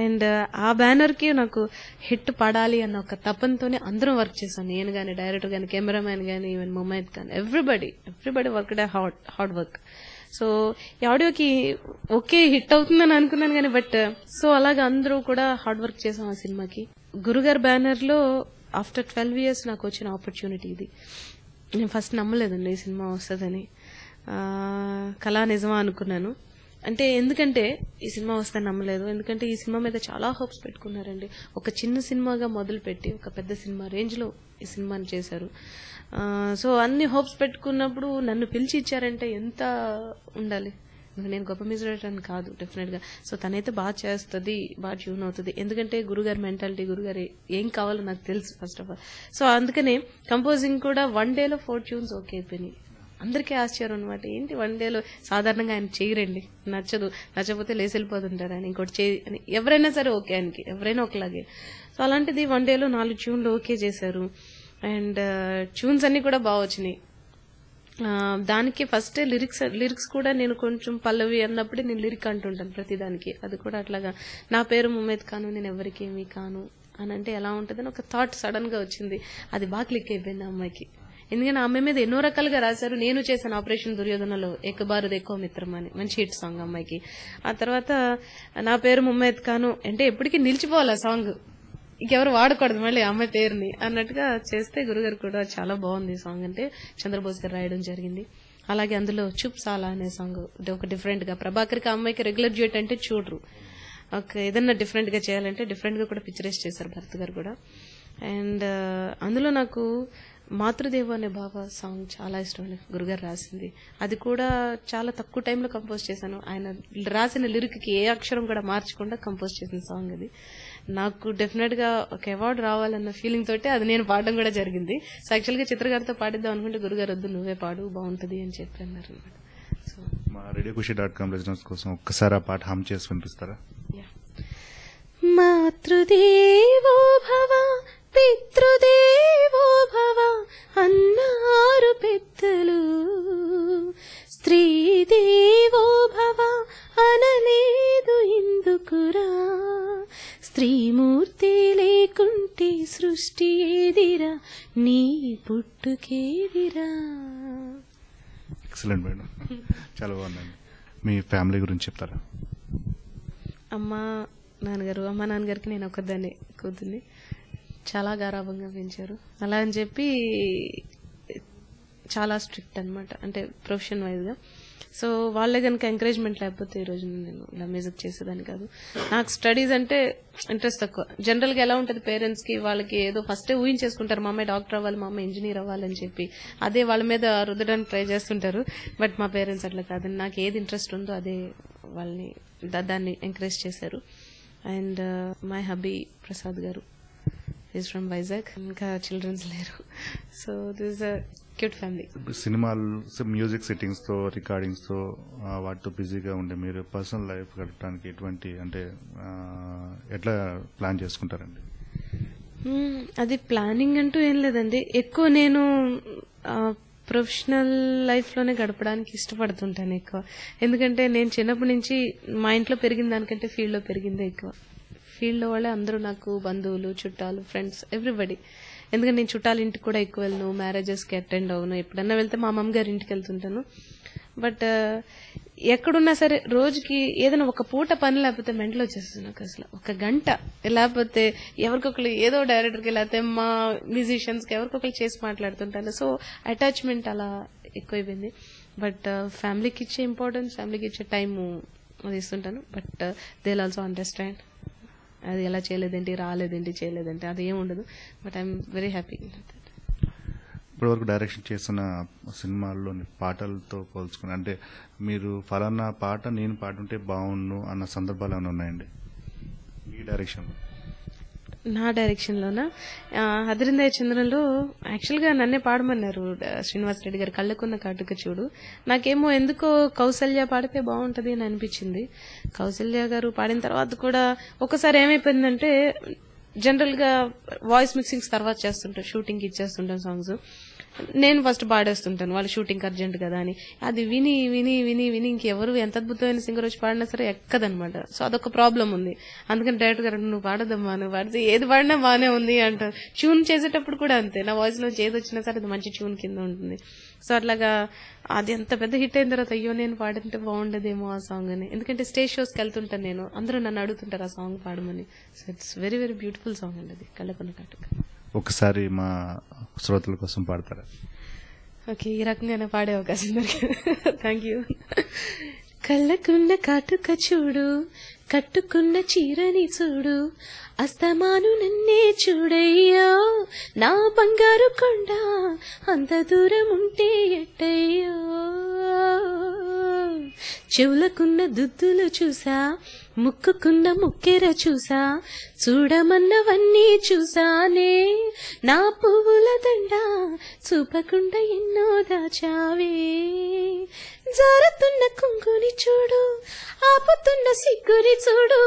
అండ్ ఆ బ్యానర్ కి నాకు హిట్ పడాలి అన్న ఒక తపంతోనే అందరం వర్క్ చేశాను. నేను గానీ, డైరెక్టర్ గానీ, కెమెరామ్యాన్ గానీ, even Mumaith Khan, everybody work hard work. So ఈ ఆడియోకి ఓకే హిట్ అవుతుందని అనుకున్నాను కానీ, బట్ సో అలాగే అందరూ కూడా హార్డ్ వర్క్ చేశాం ఆ సినిమాకి. గురుగారు బ్యానర్ లో ఆఫ్టర్ 12 years నాకు వచ్చిన ఆపర్చునిటీ ఇది. నేను ఫస్ట్ నమ్మలేదండి ఈ సినిమా వస్తుందని, కళా నిజమా అనుకున్నాను. అంటే ఎందుకంటే ఈ సినిమా వస్తే నమ్మలేదు, ఎందుకంటే ఈ సినిమా మీద చాలా హోప్స్ పెట్టుకున్నారండి. ఒక చిన్న సినిమాగా మొదలుపెట్టి ఒక పెద్ద సినిమా రేంజ్ లో ఈ సినిమాని చేశారు. సో అన్ని హోప్స్ పెట్టుకున్నప్పుడు నన్ను పిలిచి ఇచ్చారంటే ఎంత ఉండాలి. నేను గొప్ప మ్యూజిక్ డైరెక్టర్ అని కాదు, డెఫినెట్ గా. సో తనైతే బాగా చేస్తుంది, బాగా ట్యూన్ అవుతుంది, ఎందుకంటే గురుగారి మెంటాలిటీ, గురుగారు ఏం కావాలో నాకు తెలుసు ఫస్ట్ ఆఫ్ ఆల్. సో అందుకనే కంపోజింగ్ కూడా 1 day లో 4 tunes ఓకే అయిపోయినాయి. అందరికీ ఆశ్చర్యం అనమాట, ఏంటి 1 day లో, సాధారణంగా ఆయన చేయరండి, నచ్చకపోతే లేసి వెళ్ళిపోతుంటారు ఆయన, ఇంకోటి అని ఎవరైనా సరే ఓకే ఆయనకి, ఎవరైనా ఒకలాగే. సో అలాంటిది 1 day లో 4 tunes ఓకే చేశారు. అండ్ ట్యూన్స్ అన్ని కూడా బాగా వచ్చినాయి. దానికి ఫస్ట్ లిరిక్స్ కూడా నేను కొంచెం పల్లవి అన్నప్పుడే నేను లిరిక్ అంటుంటాను ప్రతిదానికి. అది కూడా అట్లాగా నా పేరు ముమైద్ ఖాను, నేను ఎవరికి ఏమీ కాను అని అంటే ఎలా ఉంటుందని ఒక థాట్ సడన్ గా వచ్చింది. అది బాగా క్లిక్ అయిపోయింది ఆ అమ్మాయికి. ఎందుకంటే ఆ అమ్మాయి మీద ఎన్నో రకాలుగా రాశారు. నేను చేశాను ఆపరేషన్ దుర్యోధనలో ఏక భారత్ ఏకో మిత్రం అని, మంచి హిట్ సాంగ్ అమ్మాయికి. ఆ తర్వాత నా పేరు ముమైద్ ఖాను అంటే ఎప్పటికీ నిలిచిపోవాలి ఆ సాంగ్, ఇంకెవరు వాడకూడదు మళ్ళీ అమ్మాయి పేరుని అన్నట్టుగా చేస్తే గురుగారు కూడా చాలా బాగుంది సాంగ్. అంటే చంద్రబోస్ గారు రాయడం జరిగింది. అలాగే అందులో చుప్ సాలా అనే సాంగ్ ఒక డిఫరెంట్ గా, ప్రభాకర్కి అమ్మాయికి రెగ్యులర్ డ్యూట్ అంటే చూడరు, ఏదన్నా డిఫరెంట్ గా చేయాలంటే డిఫరెంట్ గా కూడా పిక్చరైజ్ చేశారు భరత్ గారు కూడా. అండ్ అందులో నాకు మాతృదేవ అనే బాబా సాంగ్ చాలా ఇష్టం అండి, గురుగారు రాసింది. అది కూడా చాలా తక్కువ టైంలో కంపోజ్ చేశాను. ఆయన రాసిన లిరిక్ కి ఏ అక్షరం కూడా మార్చకుండా కంపోజ్ చేసిన సాంగ్ అది. నాకు డెఫినెట్ గా ఒక అవార్డు రావాలన్న ఫీలింగ్ తోటి అది నేను పాడడం కూడా జరిగింది. సో యాక్చువల్ గా చిత్రగారితో పాడిద్దాం అనుకుంటే గురుగారు వద్దు నువ్వే పాడు బాగుంటది అని చెప్పి అన్నారు అనమాట. సో మా రేడియోఖుషి.com లిజనర్స్ కోసం ఒక్కసారి ఆ పాట హమ్ చేసి వినిపిస్తారా? మాతృదేవో భవ పితృదేవో భవ అన్నారు పెద్దలు, స్త్రీదేవో భవ అనలేదు ఎందుకురా, స్త్రీమూర్తి లేకుంటే సృష్టి ఏదిరా, నీ పుట్టుకేదిరా. ఎక్సలెంట్ మేడం, చాలా బాగుందండి. మీ ఫ్యామిలీ గురించి చెప్తారా? అమ్మ నాన్నగారికి నేను ఒకదాన్ని కూతుర్ని, చాలా గారాభంగా పెంచారు. అలా అని చెప్పి చాలా స్ట్రిక్ట్ అనమాట, అంటే ప్రొఫెషన్ వైజ్ గా. సో వాళ్ళే కనుక ఎంకరేజ్మెంట్ లేకపోతే ఈ రోజు నేను ఇలా మ్యూజిక్ చేసేదాన్ని కాదు. నాకు స్టడీస్ అంటే ఇంట్రెస్ట్ తక్కువ. జనరల్ గా ఎలా ఉంటుంది పేరెంట్స్ కి, వాళ్ళకి ఏదో ఫస్టే ఊహించేసుకుంటారు మా అమ్మాయి డాక్టర్ అవ్వాలి, మా అమ్మాయి ఇంజనీర్ అవ్వాలని చెప్పి అదే వాళ్ళ మీద రుద్దడానికి ట్రై చేస్తుంటారు. బట్ మా పేరెంట్స్ అట్లా కాదు, నాకు ఏది ఇంట్రెస్ట్ ఉందో అదే వాళ్ళని దాన్ని ఎంకరేజ్ చేశారు. అండ్ మై హబ్బీ ప్రసాద్ గారు ఈజ్ ఫ్రమ్ వైజాగ్, ఇంకా చిల్డ్రన్స్ లేరు. So this a cute family. సినిమాలు, మ్యూజిక్ సిట్టింగ్స్ తో, రికార్డింగ్స్ తో వాటితో బిజీగా ఉండే మీరు పర్సనల్ లైఫ్ గడపడానికి ఎటువంటి, అంటే ఎట్లా ప్లాన్ చేసుకుంటారండి? అది ప్లానింగ్ అంటూ ఏం లేదండి. ఎక్కువ నేను ప్రొఫెషనల్ లైఫ్ లోనే గడపడానికి ఇష్టపడుతుంటాను ఎక్కువ. ఎందుకంటే నేను చిన్నప్పటి నుంచి మా ఇంట్లో పెరిగిన దానికంటే ఫీల్డ్ లో పెరిగిందే ఎక్కువ. ఫీల్డ్ లో వాళ్ళే అందరూ నాకు బంధువులు, చుట్టాలు, ఫ్రెండ్స్, ఎవ్రీబడి. ఎందుకంటే నేను చుట్టాల ఇంటికి కూడా ఎక్కువ వెళ్ళను, మ్యారేజెస్ కి అటెండ్ అవును. ఎప్పుడన్నా వెళ్తే మా అమ్మమ్మ గారి ఇంటికి వెళ్తుంటాను. బట్ ఎక్కడున్నా సరే రోజుకి ఏదైనా ఒక పూట పని లేకపోతే మెంటల్ వచ్చేస్తుంది నాకు. అసలు ఒక గంట లేకపోతే ఎవరికొకరు ఏదో డైరెక్టర్కి లేకపోతే మా మ్యూజిషియన్స్ కి ఎవరికొకరు చేసి మాట్లాడుతుంటాను. సో అటాచ్మెంట్ అలా ఎక్కువైపోయింది. బట్ ఫ్యామిలీకి ఇచ్చే ఇంపార్టెన్స్, ఫ్యామిలీకి ఇచ్చే టైం అది ఇస్తుంటాను. But they will also understand, అది ఎలా చేయలేదేంటి, రాలేదేంటి, చేయలేదేంటి, అది ఏం ఉండదు. But I'm very happy. ఇప్పటివరకు డైరెక్షన్ చేసిన సినిమాల్లోని పాటలతో పోల్చుకుని, అంటే మీరు ఫలానా పాట నేను పాడుంటే బాగుండు అన్న సందర్భాలు ఏమైనా ఉన్నాయండి ఈ డైరెక్షన్? నా డైరెక్షన్లోనా, అదిరిందయ్య చంద్రంలో యాక్చువల్గా నన్నే పాడమన్నారు శ్రీనివాస్ రెడ్డి గారు, కళ్ళకున్న కాటుక చూడు. నాకేమో ఎందుకో కౌసల్య పాడితే బాగుంటది అని అనిపించింది. కౌసల్య గారు పాడిన తర్వాత కూడా ఒకసారి ఏమైపోయిందంటే, జనరల్ గా వాయిస్ మిక్సింగ్స్ తర్వాత చేస్తుంటాం, షూటింగ్ ఇచ్చేస్తుంటాం సాంగ్స్, నేను ఫస్ట్ పాడేస్తుంటాను, వాళ్ళు షూటింగ్ అర్జెంట్ కదా అని. అది విని విని విని విని ఇంకెవరు ఎంత అద్భుతమైన సింగర్ వచ్చి పాడినా సరే ఎక్కదనమాట. సో అదొక ప్రాబ్లం ఉంది. అందుకని డైరెక్టర్ గారు నువ్వు పాడదమ్మా, నువ్వు పాడితే ఏది పాడినా బాగానే ఉంది అంటారు. ట్యూన్ చేసేటప్పుడు కూడా అంతే, నా వాయిస్ లో ఏది వచ్చినా సరే అది మంచి ట్యూన్ కింద ఉంటుంది. సో అట్లాగా అది ఎంత పెద్ద హిట్ అయిన తర్వాత అయ్యో నేను పాడుతుంటే బాగుండదేమో ఆ సాంగ్ అని, ఎందుకంటే స్టేజ్ షోస్కి వెళ్తుంటాను నేను, అందరూ నన్ను అడుగుతుంటారు ఆ సాంగ్ పాడమని. So it's very very beautiful song అండి అది, కళ్ళకున్న కాటుక. ఒకసారి మా శ్రోతల కోసం పాడతారా? ఓకే, ఈ రకంగానే పాడే అవకాశం దొరికింది. Thank you. కళ్ళకున్న కాటుక చూడు, కట్టుకున్న చీరని చూడు, అస్తమాను నన్నే చూడయ్యో, నా బంగారు కొండ అంత దూరం ఉంటే ఎట్టయ్యో, చెవులకున్న దుద్దులు చూసా, ముక్కుకున్న ముక్కెర చూసా, చూడమన్నవన్నీ చూసానే, నా పువ్వుల దండ చూపకుండా ఎన్నో దాచావే, జారుతున్న కుంకుని చూడు, ఆపుతున్న సిగ్గుని చూడు,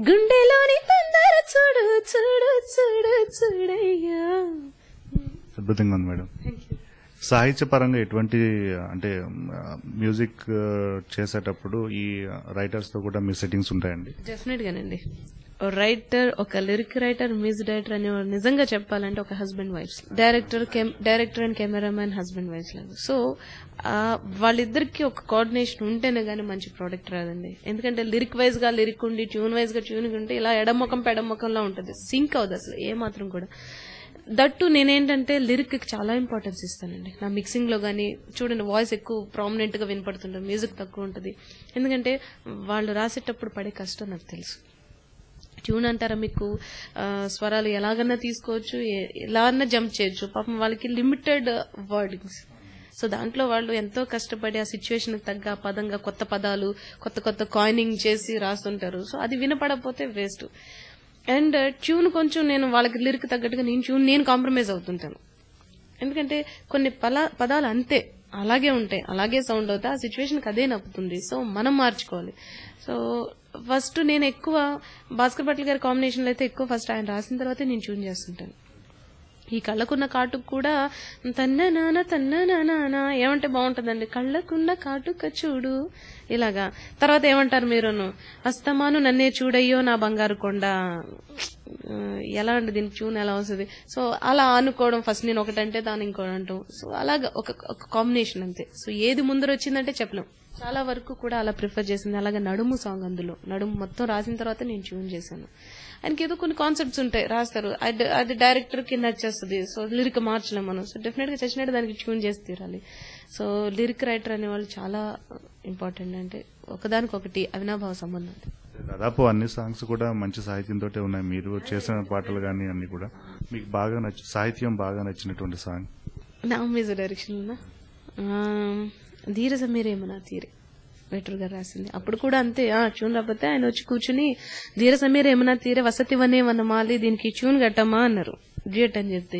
గుండెలోని తొందర చూడు, చూడు చూడు చూడయ్యా. అద్భుతంగా ఉంది మేడం. సాహిత్యపరంగా ఎటువంటి, అంటే మ్యూజిక్ చేసేటప్పుడు ఈ రైటర్స్ తో కూడా మీ సెట్టింగ్స్ ఉంటాయండి? డెఫినెట్ గానండి. రైటర్, ఒక లిరిక్ రైటర్, మ్యూజిక్ డైరెక్టర్ అనే నిజంగా చెప్పాలంటే ఒక husband wives, director and cameraman husband wives లాగా. సో వాళ్ళిద్దరికి ఒక కోఆర్డినేషన్ ఉంటేనే గానీ మంచి ప్రోడక్ట్ రాదండి. ఎందుకంటే లిరిక్ వైజ్ గా లిరిక్ ఉండి, ట్యూన్ వైజ్ గా ట్యూన్ ఉంటే ఇలా ఎడమొఖం పెడమొఖంలా ఉంటుంది, సింక్ అవుతుంది అసలు ఏ మాత్రం కూడా. దట్టు నేనేంటంటే లిరిక్ కి చాలా ఇంపార్టెన్స్ ఇస్తానండి నా మిక్సింగ్ లో గానీ. చూడండి, వాయిస్ ఎక్కువ ప్రామినెంట్ గా వినపడుతుంటుంది, మ్యూజిక్ తక్కువ ఉంటుంది. ఎందుకంటే వాళ్ళు రాసేటప్పుడు పడే కష్టం నాకు తెలుసు. ట్యూన్ అంటారా మీకు, స్వరాలు ఎలాగన్నా తీసుకోవచ్చు, ఎలా అన్నా జంప్ చేయొచ్చు. పాపం వాళ్ళకి లిమిటెడ్ వర్డింగ్స్. సో దాంట్లో వాళ్ళు ఎంతో కష్టపడి ఆ సిచ్యువేషన్ తగ్గ పదంగా కొత్త పదాలు, కొత్త కొత్త కాయినింగ్ చేసి రాస్తుంటారు. సో అది వినపడకపోతే వేస్ట్. అండ్ ట్యూన్ కొంచెం నేను వాళ్ళకి లిరిక్ తగ్గట్టుగా నేను కాంప్రమైజ్ అవుతుంటాను. ఎందుకంటే కొన్ని పదాలు అంతే అలాగే ఉంటాయి, అలాగే సౌండ్ అవుతాయి, ఆ సిచ్యువేషన్కి అదే నప్పుతుంది. సో మనం మార్చుకోవాలి. సో ఫస్ట్ నేను ఎక్కువ భాస్కర్ భట్ల గారి కాంబినేషన్లో అయితే ఎక్కువ ఫస్ట్ ఆయన రాసిన తర్వాతే నేను ట్యూన్ చేస్తుంటాను. ఈ కళ్ళకున్న కాటుకు కూడా తన్న ఏమంటే బాగుంటుందండి, కళ్ళకున్న కాటుక చూడు ఇలాగా. తర్వాత ఏమంటారు మీరును, అస్తమాను నన్నే చూడయ్యో నా బంగారు కొండ, ఎలా అండి దీనికి ట్యూన్ ఎలా వస్తుంది? సో అలా అనుకోవడం, ఫస్ట్ నేను ఒకటంటే దాని ఇంకోటి అంటాం. సో అలాగా ఒక కాంబినేషన్ అంతే. సో ఏది ముందర వచ్చిందంటే చెప్పలేం. చాలా వరకు కూడా అలా ప్రిఫర్ చేసింది. అలాగే నడుము సాంగ్, అందులో నడుము మొత్తం రాసిన తర్వాత నేను ట్యూన్ చేశాను. ఆయనకి ఏదో కొన్ని కాన్సెప్ట్స్ ఉంటాయి, రాస్తారు, అది డైరెక్టర్ కి నచ్చేస్తుంది. సో లిరిక్ మార్చలేం మనం. సో డెఫినెట్ గా చచ్చినట్టు దానికి ట్యూన్ చేసి తీరాలి. సో లిరిక్ రైటర్ అనేవాళ్ళు చాలా ఇంపార్టెంట్. అంటే ఒకదానికొకటి అవినాభావ సంబంధం. దాదాపు అన్ని సాంగ్స్ కూడా మంచి సాహిత్యంతో ఉన్నాయి. మీరు చేసిన పాటలు కానీ అన్ని కూడా మీకు బాగా సాహిత్యం బాగా నచ్చినటువంటి సాంగ్? నా మ్యూజిక్ డైరెక్షన్ ధీర సమీరేమనా తీరే వెటర్ గారు రాసింది. అప్పుడు కూడా అంతే, ట్యూన్ రాకపోతే ఆయన వచ్చి కూర్చుని ధీర సమీర ఏమన్నా తీరే వసతి వనే వనమాలి దీనికి ట్యూన్ కట్టమా అన్నారు. డ్యూయట్ అని చెప్తే,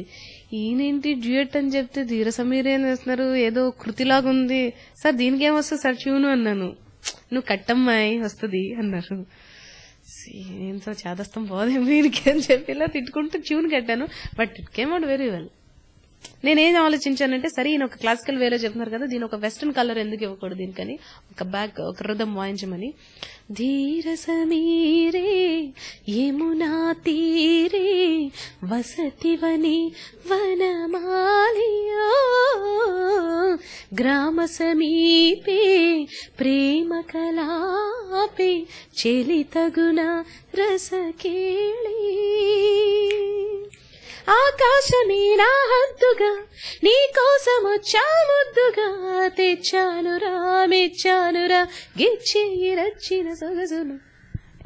ఈయనేంటి డ్యూయట్ అని చెప్తే ధీర సమీరే అని వేస్తున్నారు, ఏదో కృతిలాగా ఉంది సార్, దీనికి ఏమొస్తుంది సార్ ట్యూన్ అన్నాను. నువ్వు కట్టమ్మాయి వస్తుంది అన్నారు. ఏం సార్ చేదస్తం పోదేమో వీరికి అని చెప్పి ఇలా తిట్టుకుంటూ ట్యూన్ కట్టాను. But it came out very well. నేనేం ఆలోచించానంటే, సరే ఈయన ఒక క్లాసికల్ వేలో చెప్తున్నారు కదా, దీని ఒక వెస్టర్న్ కలర్ ఎందుకు ఇవ్వకూడదు దీనికని, ఒక రిథం వాయించమని. ధీర సమీరే యమునా తీరే వసతివని వనమాలియో గ్రామ సమీపే ప్రేమ కలాపే చెలితగున రసకేళి. ఆకాశమే నా హద్దుగా నీ కోసం వచ్చా ముద్దుగా తెచ్చానురా మెచ్చానురా గిచ్చేయి రచ్చిన సొగసును.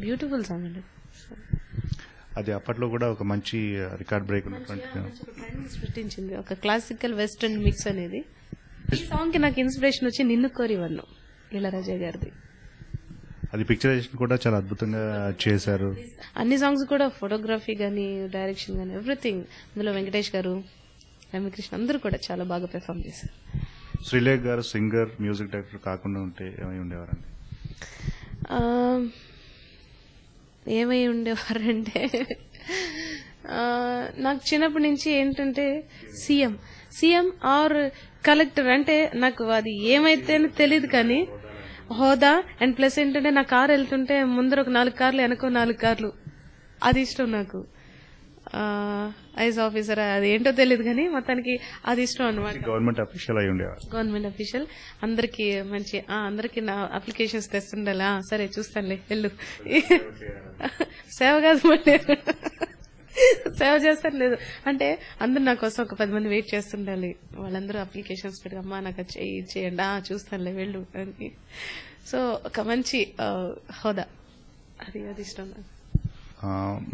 బ్యూటిఫుల్ సాంగ్ అండి. అది అప్పట్లో కూడా ఒక మంచి రికార్డ్ బ్రేక్ సృష్టించింది, ఒక క్లాసికల్ వెస్టర్న్ మిక్స్ అనేది. ఈ సాంగ్ కి నాకు ఇన్స్పిరేషన్ వచ్చి నిన్ను కోరి వన్ను ఇళరాజా గారిది. అది పిక్చరైజేషన్ కూడా చాలా అద్భుతంగా చేశారు. అన్ని సాంగ్స్ కూడా ఫోటోగ్రఫీ గానీ డైరెక్షన్ గానీ ఎవ్రీథింగ్, అందులో వెంకటేష్ గారు రమ్యకృష్ణ అందరూ కూడా చాలా బాగా పెర్ఫార్మ్ చేశారు. శ్రీలేఖ్ గారు సింగర్ మ్యూజిక్ డైరెక్టర్ కాకుండా ఉంటే ఏమై ఉండేవారండి? ఏమై ఉండేవారంటే నాకు చిన్నప్పటి నుంచి ఏంటంటే సీఎం ఆర్ కలెక్టర్ అంటే నాకు అది ఏమైతే తెలియదు కానీ హోదా అండ్ ప్లస్ ఏంటంటే నా కారు వెళ్తుంటే ముందర ఒక 4 కార్లు వెనక 4 కార్లు, అది ఇష్టం నాకు. ఐస్ ఆఫీసర్ అది ఏంటో తెలియదు కానీ మొత్తానికి అది ఇష్టం అనమాట. గవర్నమెంట్ అఫీషియల్ అయి ఉండేవారు. గవర్నమెంట్ అఫీషియల్ అందరికి మంచి అందరికి నా అప్లికేషన్స్ తెస్తుండాలి. సరే చూస్తానులే వెళ్ళు. సేవ కాదు మళ్ళీ సేవ చేస్తాను లేదు అంటే అందరు నా కోసం ఒక 10 మంది వెయిట్ చేస్తుండాలి. వాళ్ళందరూ అప్లికేషన్స్ పెట్టి అమ్మా నాకు చేయండి, చూస్తానులే వెళ్ళు అని. సో ఒక మంచి హోదా, అది ఇష్టం నాకు.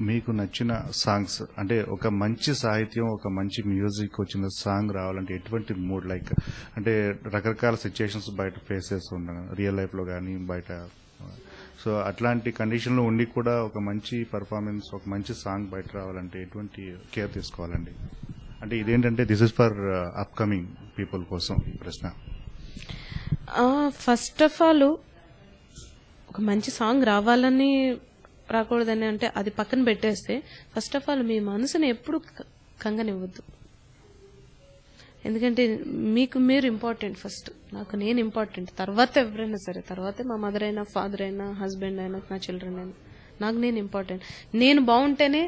మీకు నచ్చిన సాంగ్స్ అంటే ఒక మంచి సాహిత్యం ఒక మంచి మ్యూజిక్ వచ్చిన సాంగ్ రావాలంటే ఎటువంటి మూడ్, లైక్ అంటే రకరకాల సిచ్యుయేషన్స్ బయట ఫేస్ చేస్తుంటాం రియల్ లైఫ్ లో కానీ బయట, సో అట్లాంటి కండిషన్ లో ఉండి కూడా ఒక మంచి పర్ఫార్మెన్స్ ఒక మంచి సాంగ్ బయట రావాలంటే ఎటువంటి కేర్ తీసుకోవాలండి? అంటే ఇదేంటంటే this is for upcoming people కోసం ఈ ప్రశ్న. ఫస్ట్ ఆఫ్ ఆల్ ఒక మంచి సాంగ్ రావాలని రాకూడదని అంటే అది పక్కన పెట్టేస్తే ఫస్ట్ ఆఫ్ ఆల్ మీ మనసుని ఎప్పుడు కంగనివ్వద్దు. ఎందుకంటే మీకు మీరు ఇంపార్టెంట్, ఫస్ట్ నాకు నేను ఇంపార్టెంట్, తర్వాత ఎవరైనా సరే, తర్వాత మా మదర్ అయినా ఫాదర్ అయినా హస్బెండ్ అయినా నా చిల్డ్రన్ అయినా, నాకు నేను ఇంపార్టెంట్. నేను బాగుంటేనే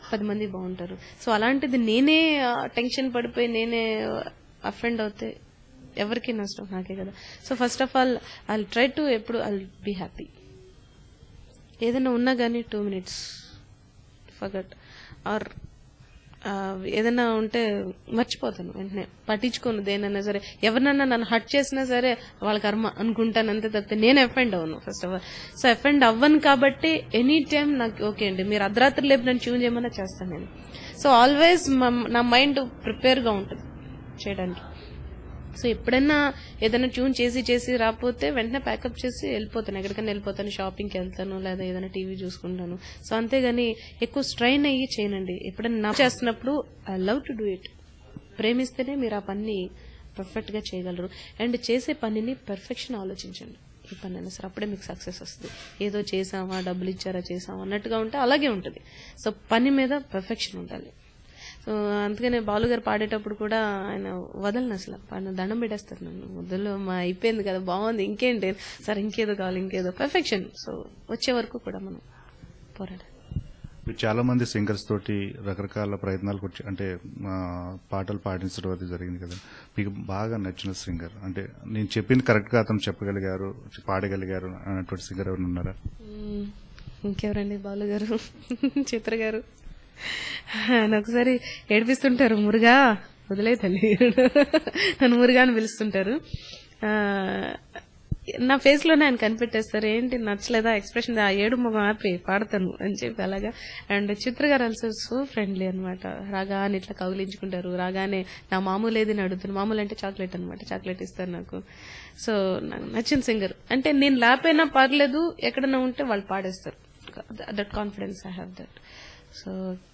10 మంది బాగుంటారు. సో అలాంటిది నేనే టెన్షన్ పడిపోయి నేనే అఫెండ్ అవుతే ఎవరికి నష్టం, నాకే కదా. So first of all I try to ఎప్పుడు ఐ బీ హ్యాపీ. ఏదైనా ఉన్నా కానీ 2 minutes ఫర్గట్ ఆర్ ఏదైనా ఉంటే మర్చిపోతాను వెంటనే, పట్టించుకోను దేనైనా సరే. ఎవరినన్నా నన్ను హర్ట్ చేసినా సరే వాళ్ళ కర్మ అనుకుంటాను అంతే తప్పితే నేను ఎఫెండ్ అవ్వను ఫస్ట్ ఆఫ్ ఆల్. సో ఎఫెండ్ అవ్వను కాబట్టి ఎనీ టైం నాకు ఓకే అండి, మీరు అర్ధరాత్రి లేపు నన్ను ట్యూన్ చేయమన్నా చేస్తాను నేను. సో ఆల్వేస్ నా మైండ్ ప్రిపేర్ గా ఉంటుంది చేయడానికి. సో ఎప్పుడైనా ఏదైనా ట్యూన్ చేసి రాకపోతే వెంటనే ప్యాకప్ చేసి వెళ్ళిపోతాను, ఎక్కడికైనా వెళ్ళిపోతాను, షాపింగ్కి వెళ్తాను లేదా ఏదైనా టీవీ చూసుకుంటాను. సో అంతేగాని ఎక్కువ స్ట్రైన్ అయ్యి చేయనండి. ఎప్పుడైనా నా చేస్తున్నప్పుడు I love to do it. ప్రేమిస్తేనే మీరు ఆ పని పర్ఫెక్ట్ గా చేయగలరు. అండ్ చేసే పనిని పర్ఫెక్షన్ ఆలోచించండి. ఈ పని అయినా సరే అప్పుడే మీకు సక్సెస్ వస్తుంది. ఏదో చేసామా డబ్బులు ఇచ్చారా చేసామా అన్నట్టుగా ఉంటే అలాగే ఉంటుంది. సో పని మీద పర్ఫెక్షన్ ఉండాలి. సో అందుకనే బాలు గారు పాడేటప్పుడు కూడా ఆయన వదలను అసలు, దండం పెట్టేస్తారు నన్ను, వదలు మా అయిపోయింది కదా బాగుంది ఇంకేంటి సార్ ఇంకేదో కావాలి ఇంకేదో, పర్ఫెక్షన్. సో వచ్చే వరకు కూడా మనం పోరాడాలి. చాలా మంది సింగర్స్ తోటి రకరకాల ప్రయత్నాలు అంటే పాటలు పాటించడం అది జరిగింది కదా, మీకు బాగా నచ్చిన సింగర్ అంటే నేను చెప్పింది కరెక్ట్ గా అతను చెప్పగలిగారు పాడగలిగారు అన్నటువంటి సింగర్ ఎవరు ఉన్నారా? ఇంకెవరండి, బాలు గారు, చిత్ర గారు. ఆయన ఒకసారి ఏడిపిస్తుంటారు, మురుగా వదిలేదండి నన్ను మురుగా అని పిలుస్తుంటారు. నా ఫేస్ లోనే ఆయన కనిపెట్టేస్తారు, ఏంటి నచ్చలేదా ఎక్స్ప్రెషన్, ఆ ఏడు మొగం ఆపి పాడతాను అని చెప్పి అలాగా. అండ్ చిత్ర గారు ఆల్సో సో ఫ్రెండ్లీ అనమాట. రాగానే ఇట్లా కౌగిలించుకుంటారు, రాగానే నా మామూలు ఏది అడుగుతాను, మామూలు అంటే చాక్లెట్ అనమాట, చాక్లెట్ ఇస్తారు నాకు. సో నాకు నచ్చిన సింగర్ అంటే నేను లేపైనా పర్లేదు, ఎక్కడన్నా ఉంటే వాళ్ళు పాడేస్తారు. That confidence I have that. So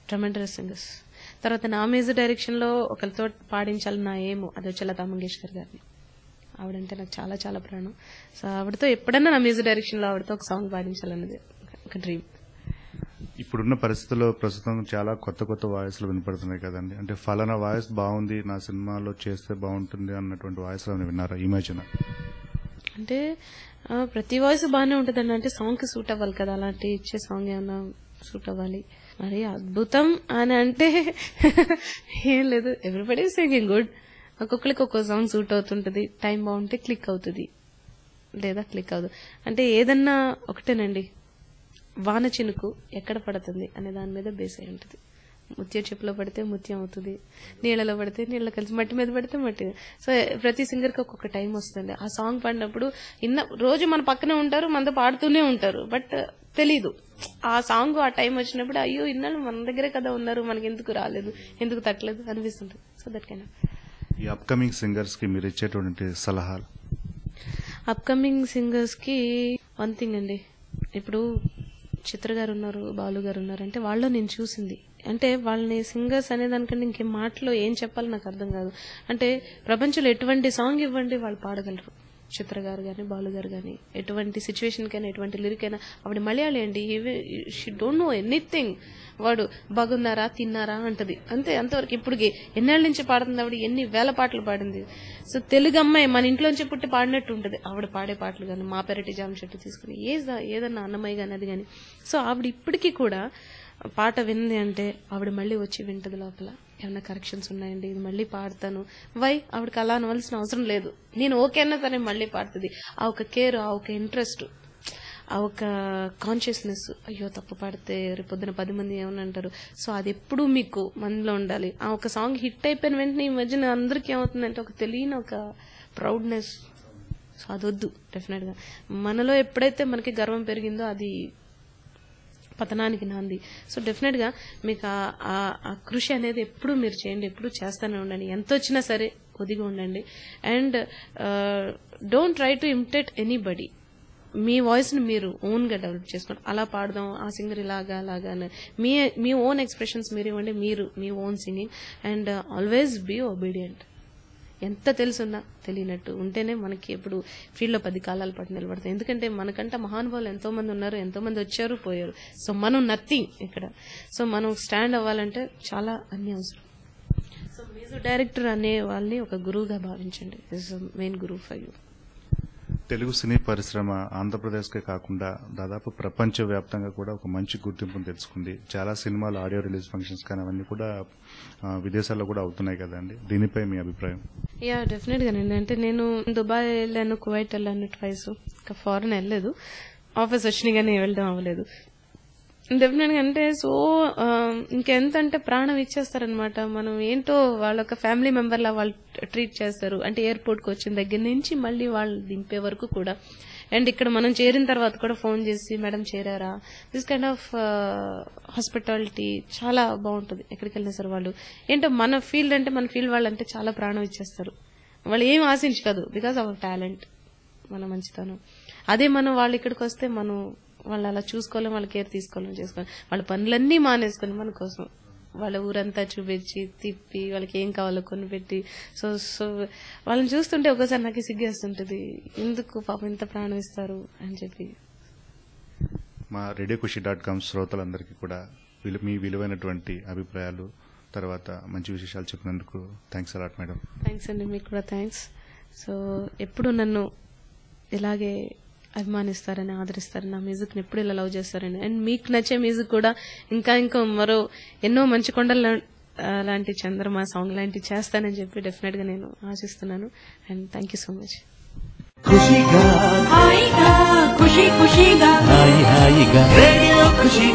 tremendous singers. తర్వాత నా మ్యూజిక్ డైరెక్షన్ లో ఒకరితో పాడించాలి నా ఏమో అది వచ్చి లతా మంగేష్కర్ గారిని. ఆవిడంటే నాకు చాలా చాలా ప్రాణం. సో ఆవిడతో ఎప్పుడన్నా నా మ్యూజిక్ డైరెక్షన్ లో ఆవిడతో ఒక సాంగ్ పాడించాలన్నది ఒక డ్రీమ్. ఇప్పుడున్న పరిస్థితుల్లో ప్రస్తుతం చాలా కొత్త వాయిస్లు వినపడుతున్నాయి కదండి, అంటే ఫలానా వాయిస్ బాగుంది నా సినిమాలో చేస్తే బాగుంటుంది అన్నటువంటి వాయిస్ విన్నారా ఈ మధ్యన? అంటే ప్రతి వాయిస్ బాగానే ఉంటుందండి, అంటే సాంగ్ కి సూట్ అవ్వాలి కదా, అలాంటి ఇచ్చే సాంగ్ ఏమైనా సూట్ అవ్వాలి. మరి అద్భుతం అని అంటే ఏం లేదు, ఎవ్రీబడి సింగింగ్ గుడ్. ఒక్కొక్కరికి ఒక్కో సాంగ్ సూట్ అవుతుంటది, టైం బాగుంటే క్లిక్ అవుతుంది లేదా క్లిక్ అవుతుంది. అంటే ఏదన్నా ఒకటేనండి, వాన చినుకు ఎక్కడ పడుతుంది అనే దాని మీద బేస్ అయి ఉంటుంది. ముత్యం చెప్పులో పడితే ముత్యం అవుతుంది, నీళ్ళలో పడితే నీళ్ళ కలిసి, మట్టి మీద పడితే మట్టి. సో ప్రతి సింగర్ కి ఒక్కొక్క టైం వస్తుంది. ఆ సాంగ్ పాడినప్పుడు రోజు మన పక్కనే ఉంటారు, మనతో పాడుతూనే ఉంటారు, బట్ తెలీదు. ఆ సాంగ్ ఆ టైం వచ్చినప్పుడు అయ్యో ఇన్నాళ్ళు మన దగ్గరే కదా ఉన్నారు, మనకి ఎందుకు రాలేదు, ఎందుకు తట్టలేదు అనిపిస్తుంటుంది. So that kind of. ఈ అప్కమింగ్ సింగర్స్ కి మీరు ఇచ్చేటువంటి సలహాలు? అప్కమింగ్ సింగర్స్ కి వన్ థింగ్ అండి, ఇప్పుడు చిత్ర గారు ఉన్నారు, బాలు గారు ఉన్నారు అంటే వాళ్ళు నేను చూసింది అంటే వాళ్ళని సింగర్స్ అనే దానికంటే ఇంకే మాటలో ఏం చెప్పాలో నాకు అర్థం కాదు. అంటే ప్రపంచంలో ఎటువంటి సాంగ్ ఇవ్వండి వాళ్ళు పాడగలరు. చిత్ర గారు గానీ, బాలు గారు గానీ, ఎటువంటి సిచ్యువేషన్ కైనా, ఎటువంటి లిరిక్ అయినా. ఆవిడ మలయాళీ అండి, షీ డోంట్ నో ఎనీథింగ్. వాడు బాగున్నారా తిన్నారా అంటది అంతే, అంతవరకు. ఇప్పుడు ఎన్నేళ్ల నుంచి పాడుతుంది ఆవిడ, ఎన్ని వేల పాటలు పాడింది. సో తెలుగు అమ్మాయి మన ఇంట్లోంచి పుట్టి పాడినట్టు ఉంటది ఆవిడ పాడే పాటలు కానీ. మా పెరటి జామ చెట్టు తీసుకుని ఏదన్నా అన్నమయ్య కానీ అది కానీ. సో ఆవిడ ఇప్పటికీ కూడా పాట వింది అంటే ఆవిడ మళ్ళీ వచ్చి వింటది లోపల, ఏమన్నా కరెక్షన్స్ ఉన్నాయండి, ఇది మళ్ళీ పాడతాను. ఆవిడకి అలా అనవలసిన అవసరం లేదు. నేను ఓకే అన్నా సరే మళ్ళీ పాడుతుంది. ఆ ఒక కేర్, ఆ ఒక ఇంట్రెస్ట్, ఆ ఒక కాన్షియస్నెస్, అయ్యో తప్పు పాడితే రేపొద్దున 10 మంది ఏమని అంటారు. సో అది ఎప్పుడూ మీకు మనలో ఉండాలి. ఆ ఒక సాంగ్ హిట్ అయిపోయిన వెంటనే ఈ మధ్యన అందరికీ ఏమవుతుందంటే ఒక తెలియని ఒక ప్రౌడ్నెస్. సో అదొద్దు. డెఫినెట్ గా మనలో ఎప్పుడైతే మనకి గర్వం పెరిగిందో అది పతనానికి నాంది. సో డెఫినెట్ గా మీకు ఆ కృషి అనేది ఎప్పుడు మీరు చేయండి, ఎప్పుడు చేస్తానే ఉండండి. ఎంత వచ్చినా సరే ఒదిగి ఉండండి. And don't try to imitate anybody. Me voice ని మీరు ఓన్ గా డెవలప్ చేసుకోండి. అలా పాడదాం, ఆ సింగర్ ఇలాగా అలాగా, మీ ఓన్ ఎక్స్ప్రెషన్స్ మీరు ఇవ్వండి, మీరు మీ own singing. And always be obedient. ఎంత తెలుసున్నా తెలియనట్టు ఉంటేనే మనకి ఎప్పుడు ఫీల్డ్ లో 10 కాలాల పాటు నిలబడతాయి. ఎందుకంటే మనకంటే మహానుభావులు ఎంతో మంది ఉన్నారు, ఎంతో మంది వచ్చారు పోయారు. సో మనం నథింగ్ ఇక్కడ. సో మనం స్టాండ్ అవ్వాలంటే చాలా అన్ని అవసరం. సో మ్యూజిక్ డైరెక్టర్ అనే వాళ్ళని ఒక గురువుగా భావించండి. ఇస్ మెయిన్ గురువు ఫర్ యూ. తెలుగు సినీ పరిశ్రమ ఆంధ్రప్రదేశ్కే కాకుండా దాదాపు ప్రపంచ వ్యాప్తంగా కూడా ఒక మంచి గుర్తింపును తెచ్చుకుంది. చాలా సినిమాలు ఆడియో రిలీజ్ ఫంక్షన్స్ కానీ అవన్నీ కూడా విదేశాల్లో కూడా అవుతున్నాయి కదండి. దీనిపై మీ అభిప్రాయం? యా డెఫినెట్ గానండి. అంటే నేను దుబాయ్ వెళ్ళాను, కువైట్ వెళ్ళాను ట్వైస్. ఇంకా ఫారెన్ వెళ్ళలేదు. ఆఫీస్ వచ్చినాయి కానీ వెళ్ళడం అవ్వలేదు. డెఫినెట్ గా అంటే సో ఇంకెంతంటే ప్రాణం ఇచ్చేస్తారనమాట. మనం ఏంటో వాళ్ళొక ఫ్యామిలీ మెంబర్ లా వాళ్ళు ట్రీట్ చేస్తారు. అంటే ఎయిర్పోర్ట్ కి వచ్చిన దగ్గర నుంచి మళ్ళీ వాళ్ళు దింపే వరకు కూడా. అండ్ ఇక్కడ మనం చేరిన తర్వాత కూడా ఫోన్ చేసి మేడం చేరారా, దిస్ కైండ్ ఆఫ్ హాస్పిటాలిటీ చాలా బాగుంటుంది. ఎక్కడికి వెళ్ళినా సరే వాళ్ళు ఏంటో మన ఫీల్డ్ అంటే మన ఫీల్డ్ వాళ్ళంటే చాలా ప్రాణం ఇచ్చేస్తారు. వాళ్ళు ఏం ఆశించదు, బికాస్ అవర్ టాలెంట్, మన మంచితనం. అదే మనం వాళ్ళు ఇక్కడికి వస్తే మనం వాళ్ళు అలా చూసుకోలేం, వాళ్ళ కేర్ తీసుకోలేం, చేసుకోలేం. వాళ్ళ పనులన్నీ మానేసుకుని మన కోసం వాళ్ళ ఊరంతా చూపించి తిప్పి వాళ్ళకి ఏం కావాలో కొనిపెట్టి. సో సో వాళ్ళని చూస్తుంటే ఒకసారి నాకు సిగ్గేస్తుంటది, ఎందుకు పాపం ఇంత ప్రాణం ఇస్తారు అని చెప్పి. మా రేడియోఖుషి.com శ్రోతలందరికీ కూడా మీ విలువైనటువంటి అభిప్రాయాలు, తర్వాత మంచి విశేషాలు చెప్పినందుకు థ్యాంక్స్ అలాట్ మేడం. థ్యాంక్స్ అండి, మీకు కూడా థ్యాంక్స్. సో ఎప్పుడు నన్ను ఇలాగే అభిమానిస్తారని, ఆదరిస్తారని, నా మ్యూజిక్ ని ఎప్పుడు ఇలా లవ్ చేస్తారని, అండ్ మీకు నచ్చే మ్యూజిక్ కూడా ఇంకా మరో ఎన్నో మంచి కొండలు లాంటి చంద్రమా సాంగ్ లాంటి చేస్తానని చెప్పి డెఫినెట్ గా నేను ఆశిస్తున్నాను. And thank you so much. ఖుషిగా హాయిగా ఖుషి ఖుషిగా హాయి హాయిగా రేడియో ఖుషి